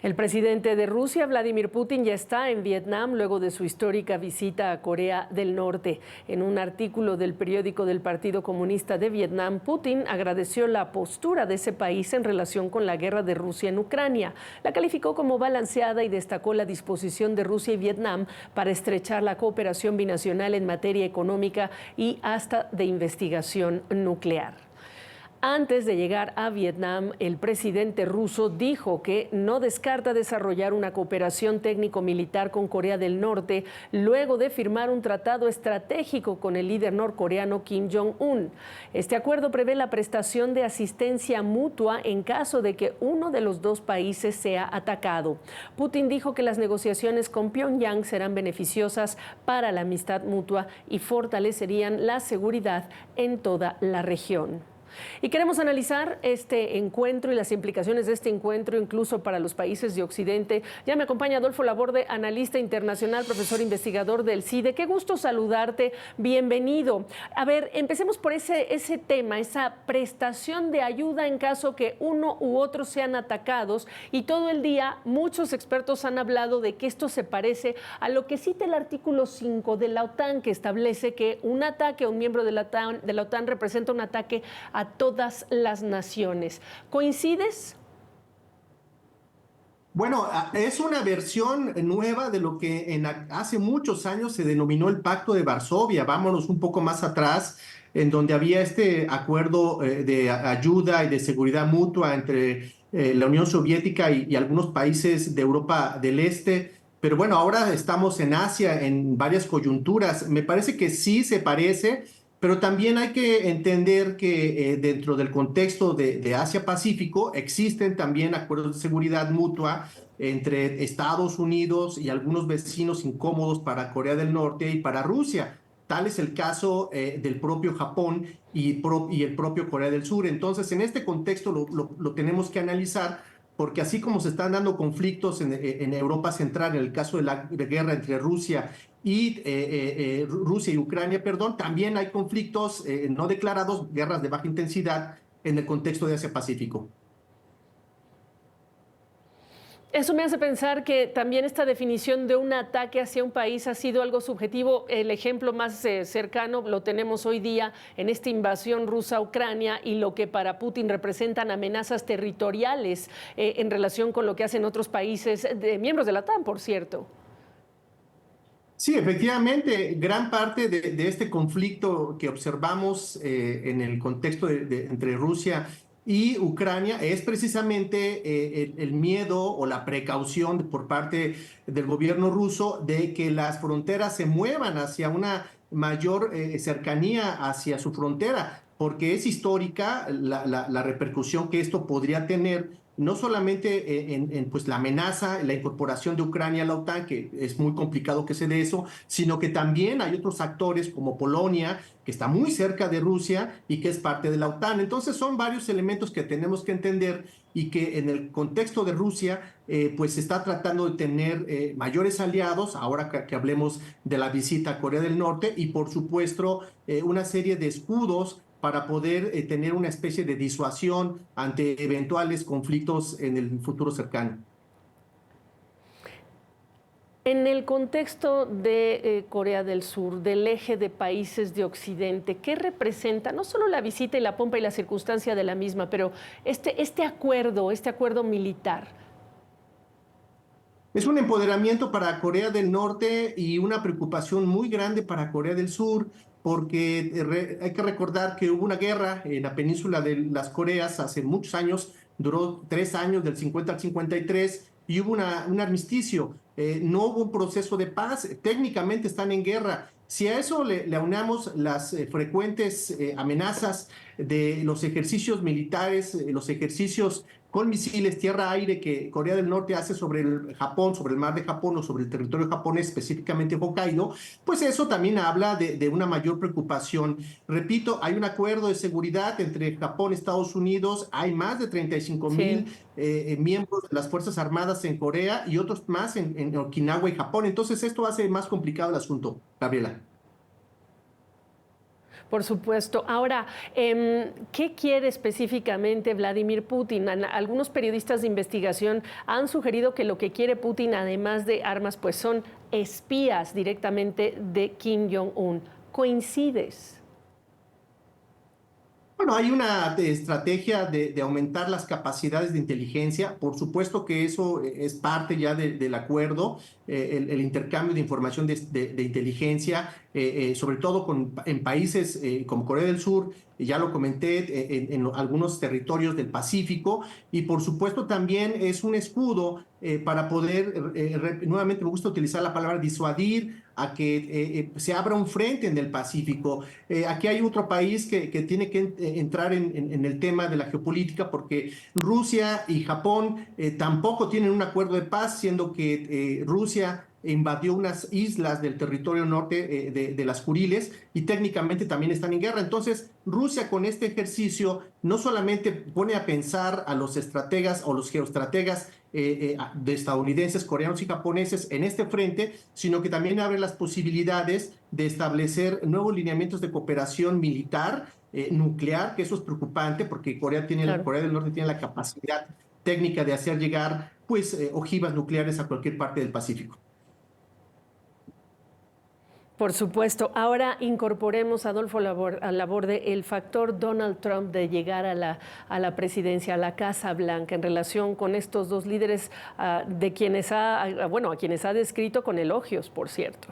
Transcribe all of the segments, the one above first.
El presidente de Rusia, Vladimir Putin, ya está en Vietnam luego de su histórica visita a Corea del Norte. En un artículo del periódico del Partido Comunista de Vietnam, Putin agradeció la postura de ese país en relación con la guerra de Rusia en Ucrania. La calificó como balanceada y destacó la disposición de Rusia y Vietnam para estrechar la cooperación binacional en materia económica y hasta de investigación nuclear. Antes de llegar a Vietnam, el presidente ruso dijo que no descarta desarrollar una cooperación técnico-militar con Corea del Norte luego de firmar un tratado estratégico con el líder norcoreano Kim Jong-un. Este acuerdo prevé la prestación de asistencia mutua en caso de que uno de los dos países sea atacado. Putin dijo que las negociaciones con Pyongyang serán beneficiosas para la amistad mutua y fortalecerían la seguridad en toda la región. Y queremos analizar este encuentro y las implicaciones de este encuentro incluso para los países de Occidente. Ya me acompaña Adolfo Laborde, analista internacional, profesor investigador del CIDE. Qué gusto saludarte, bienvenido. A ver, empecemos por ese tema, esa prestación de ayuda en caso que uno u otro sean atacados. Y todo el día muchos expertos han hablado de que esto se parece a lo que cita el artículo 5 de la OTAN, que establece que un ataque a un miembro de la OTAN representa un ataque a todas las naciones. ¿Coincides? Bueno, es una versión nueva de lo que hace muchos años se denominó el Pacto de Varsovia. Vámonos un poco más atrás, en donde había este acuerdo de ayuda y de seguridad mutua entre la Unión Soviética y algunos países de Europa del Este. Pero bueno, ahora estamos en Asia en varias coyunturas. Me parece que sí se parece, pero también hay que entender que dentro del contexto de Asia-Pacífico existen también acuerdos de seguridad mutua entre Estados Unidos y algunos vecinos incómodos para Corea del Norte y para Rusia. Tal es el caso del propio Japón y el propio Corea del Sur. Entonces, en este contexto lo tenemos que analizar porque así como se están dando conflictos en Europa Central, en el caso de la guerra entre Rusia y Ucrania, perdón, también hay conflictos no declarados, guerras de baja intensidad en el contexto de Asia-Pacífico. Eso me hace pensar que también esta definición de un ataque hacia un país ha sido algo subjetivo. El ejemplo más cercano lo tenemos hoy día en esta invasión rusa a Ucrania y lo que para Putin representan amenazas territoriales en relación con lo que hacen otros países, miembros de la OTAN, por cierto. Sí, efectivamente, gran parte de este conflicto que observamos en el contexto entre Rusia y Ucrania es precisamente el miedo o la precaución por parte del gobierno ruso de que las fronteras se muevan hacia una mayor cercanía hacia su frontera, porque es histórica la repercusión que esto podría tener no solamente pues la amenaza, la incorporación de Ucrania a la OTAN, que es muy complicado que se dé eso, sino que también hay otros actores como Polonia, que está muy cerca de Rusia y que es parte de la OTAN. Entonces son varios elementos que tenemos que entender y que en el contexto de Rusia, pues se está tratando de tener mayores aliados, ahora que hablemos de la visita a Corea del Norte, y por supuesto una serie de escudos para poder tener una especie de disuasión ante eventuales conflictos en el futuro cercano. En el contexto de Corea del Sur, del eje de países de Occidente, ¿qué representa no solo la visita y la pompa y la circunstancia de la misma, pero este acuerdo militar? Es un empoderamiento para Corea del Norte y una preocupación muy grande para Corea del Sur, porque hay que recordar que hubo una guerra en la península de las Coreas hace muchos años, duró 3 años, del 50 al 53, y hubo un armisticio. No hubo un proceso de paz, técnicamente están en guerra. Si a eso le aunamos las frecuentes amenazas de los ejercicios militares, los ejercicios con misiles tierra-aire que Corea del Norte hace sobre el Japón, sobre el mar de Japón o sobre el territorio japonés, específicamente Hokkaido, pues eso también habla de una mayor preocupación. Repito, hay un acuerdo de seguridad entre Japón y Estados Unidos, hay más de 35 Sí. mil miembros de las Fuerzas Armadas en Corea y otros más en Okinawa y Japón. Entonces esto hace más complicado el asunto, Gabriela. Por supuesto. Ahora, ¿qué quiere específicamente Vladimir Putin? Algunos periodistas de investigación han sugerido que lo que quiere Putin, además de armas, pues son espías directamente de Kim Jong-un. ¿Coincides? Bueno, hay una estrategia de aumentar las capacidades de inteligencia. Por supuesto que eso es parte ya del acuerdo, el intercambio de información de inteligencia, sobre todo en países como Corea del Sur, ya lo comenté, en algunos territorios del Pacífico, y por supuesto también es un escudo para poder, nuevamente me gusta utilizar la palabra disuadir, a que se abra un frente en el Pacífico. Aquí hay otro país que tiene que entrar en el tema de la geopolítica, porque Rusia y Japón tampoco tienen un acuerdo de paz, siendo que Rusia invadió unas islas del territorio norte de las Kuriles y técnicamente también están en guerra. Entonces, Rusia con este ejercicio no solamente pone a pensar a los estrategas o los geoestrategas de estadounidenses, coreanos y japoneses en este frente, sino que también abre las posibilidades de establecer nuevos lineamientos de cooperación militar, nuclear, que eso es preocupante porque Claro. Corea del Norte tiene la capacidad técnica de hacer llegar pues ojivas nucleares a cualquier parte del Pacífico. Por supuesto. Ahora incorporemos, Adolfo Laborde, el factor Donald Trump de llegar a la presidencia, a la Casa Blanca, en relación con estos dos líderes de quienes a quienes ha descrito con elogios, por cierto.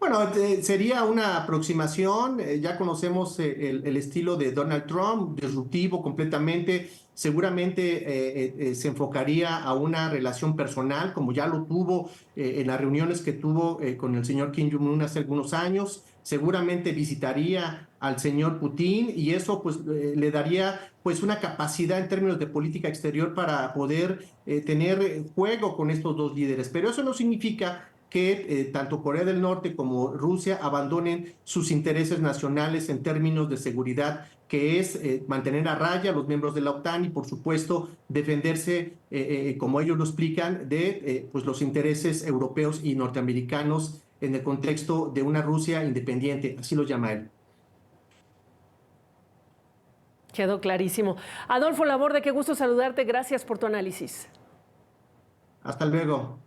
Bueno, sería una aproximación, ya conocemos el estilo de Donald Trump, disruptivo completamente, seguramente se enfocaría a una relación personal, como ya lo tuvo en las reuniones que tuvo con el señor Kim Jong-un hace algunos años, seguramente visitaría al señor Putin y eso pues le daría pues una capacidad en términos de política exterior para poder tener juego con estos dos líderes, pero eso no significa que tanto Corea del Norte como Rusia abandonen sus intereses nacionales en términos de seguridad, que es mantener a raya a los miembros de la OTAN y, por supuesto, defenderse, como ellos lo explican, de pues los intereses europeos y norteamericanos en el contexto de una Rusia independiente, así lo llama él. Quedó clarísimo. Adolfo Laborde, qué gusto saludarte. Gracias por tu análisis. Hasta luego.